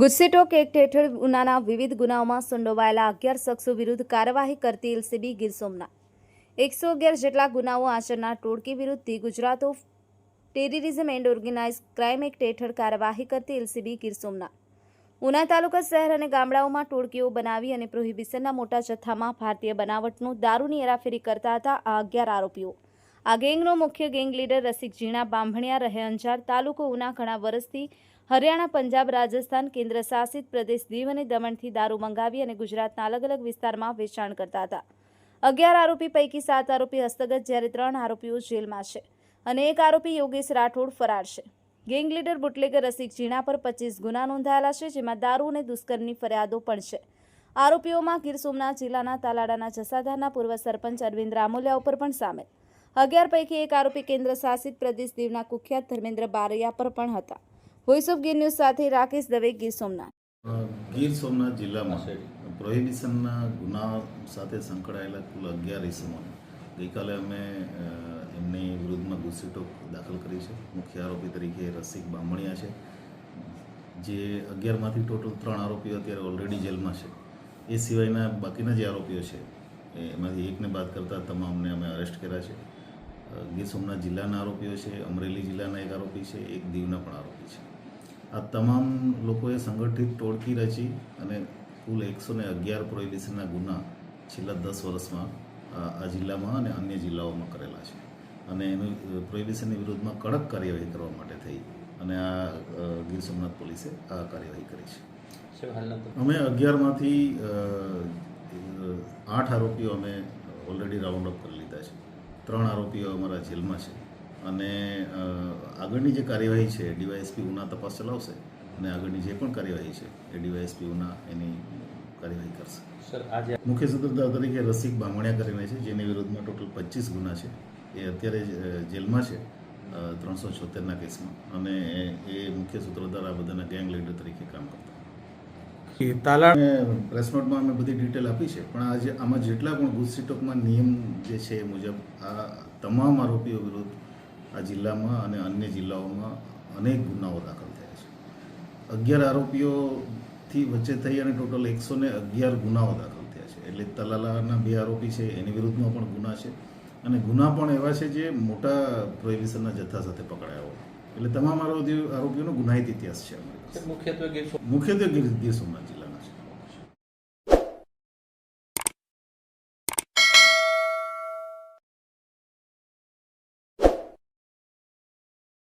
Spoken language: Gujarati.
ગુજસીટોક એક્ટ હેઠળ ઉનાના વિવિધ ગુનાઓમાં સંડોવાયેલા 11 શખ્સો વિરુદ્ધ કાર્યવાહી કરતી એલસીબી ગીર સોમનાથ 111 જેટલા ગુનાઓ આચરનાર ટોળકી વિરુદ્ધ the Gujarat of terrorism and organize crime act હેઠળ કાર્યવાહી કરતી એલસીબી ગીર સોમનાથ ઉના તાલુકા શહેર અને ગામડાઓમાં ટોળકીઓ બનાવી અને પ્રોહિબિશનના મોટા જથ્થામાં ભારતીય બનાવટનું દારૂની હેરાફેરી કરતા હતા આ 11 આરોપીઓ. આ ગેંગનો મુખ્ય ગેંગ લીડર રસિક ઝીણા બાંભણિયા રહે અંજાર તાલુકો ઉના ઘણા વર્ષથી હરિયાણા, પંજાબ, રાજસ્થાન, કેન્દ્ર શાસિત પ્રદેશ દીવ અને દમણથી દારૂ મંગાવી અને ગુજરાતના અલગ અલગ વિસ્તારમાં વેચાણ કરતા હતા. 11 આરોપી પૈકી 7 આરોપી હસ્તગત જ્યારે 3 આરોપીઓ જેલમાં છે અને 1 આરોપી યોગેશ રાઠોડ ફરાર છે. ગેંગ લીડર બુટલેગર રસિક ઝીણા પર 25 ગુના નોંધાયેલા છે, જેમાં દારૂ અને દુષ્કર્મની ફરિયાદો પણ છે. આરોપીઓમાં ગીર સોમનાથ જિલ્લાના તાલાડાના જસાધારના પૂર્વ સરપંચ અરવિંદ રામોલિયા ઉપર પણ સામેલ. 11 પૈકી 1 આરોપી કેન્દ્ર શાસિત પ્રદેશ દીવના કુખ્યાત ધર્મેન્દ્ર બારૈયા પર પણ હતા. વોઇસ ઓફ ગીર ન્યૂઝ સાથે રાકેશ દવે, ગીર સોમનાથ. ગીર સોમનાથ જિલ્લામાં પ્રોહિબિશનના ગુના સાથે સંકળાયેલા કુલ 11 ઇસમો ગઈકાલે અમે એમની વિરુદ્ધમાં ગુજસીટોક દાખલ કરી છે. મુખ્ય આરોપી તરીકે રસિક બાંભણિયા છે, જે 11માંથી ટોટલ 3 આરોપીઓ અત્યારે ઓલરેડી જેલમાં છે. એ સિવાયના બાકીના જે આરોપીઓ છે એમાંથી એકને બાદ કરતાં તમામને અમે અરેસ્ટ કર્યા છે. ગીર સોમનાથ જિલ્લાના આરોપીઓ છે, અમરેલી જિલ્લાના એક આરોપી છે, એક દીવના પણ આરોપી છે. આ તમામ લોકોએ સંગઠિત ટોળકી રચી અને કુલ 111 પ્રોહિબિશનના ગુના છેલ્લા 10 વર્ષમાં આ જિલ્લામાં અને અન્ય જિલ્લાઓમાં કરેલા છે. અને એનું પ્રોહિબિશનની વિરુદ્ધમાં કડક કાર્યવાહી કરવા માટે થઈ અને આ ગીર સોમનાથ પોલીસે આ કાર્યવાહી કરી છે. અમે 11માંથી 8 આરોપીઓ અમે ઓલરેડી રાઉન્ડ અપ કરી લીધા છે. 3 આરોપીઓ અમારા જેલમાં છે અને આગળની જે કાર્યવાહી છે ડીવાયએસપી ઉના તપાસ ચલાવશે અને આગળની જે પણ કાર્યવાહી છે એ ડીવાયએસપી ઉના એની કાર્યવાહી કરશે. સર, આજે મુખ્ય સૂત્રધાર તરીકે રસિક બાંભણિયા કરીને છે, જેની વિરુદ્ધમાં ટોટલ 25 ગુના છે. એ અત્યારે જેલમાં છે 376ના કેસમાં અને એ મુખ્ય સૂત્રધાર આ બધાના ગેંગ લીડર તરીકે કામ કરતા. પ્રેસ નોટમાં અમે બધી ડિટેલ આપી છે, પણ આજે આમાં જેટલા પણ ગુજસીટોકમાં નિયમ જે છે એ મુજબ આ તમામ આરોપીઓ વિરુદ્ધ આ જિલ્લામાં અને અન્ય જિલ્લાઓમાં અનેક ગુનાઓ દાખલ થયા છે. 11 આરોપીઓથી વચ્ચે થઈ અને ટોટલ 111 ગુનાઓ દાખલ થયા છે. એટલે તલાલાના 2 આરોપી છે એની વિરુદ્ધમાં પણ ગુના છે અને ગુના પણ એવા છે જે મોટા પ્રોહિબિશનના જથ્થા સાથે પકડાયા હોય. એટલે તમામ આરોપીઓનો ગુનાહિત ઇતિહાસ છે. મુખ્યત્વે ગીર સોમનાથ.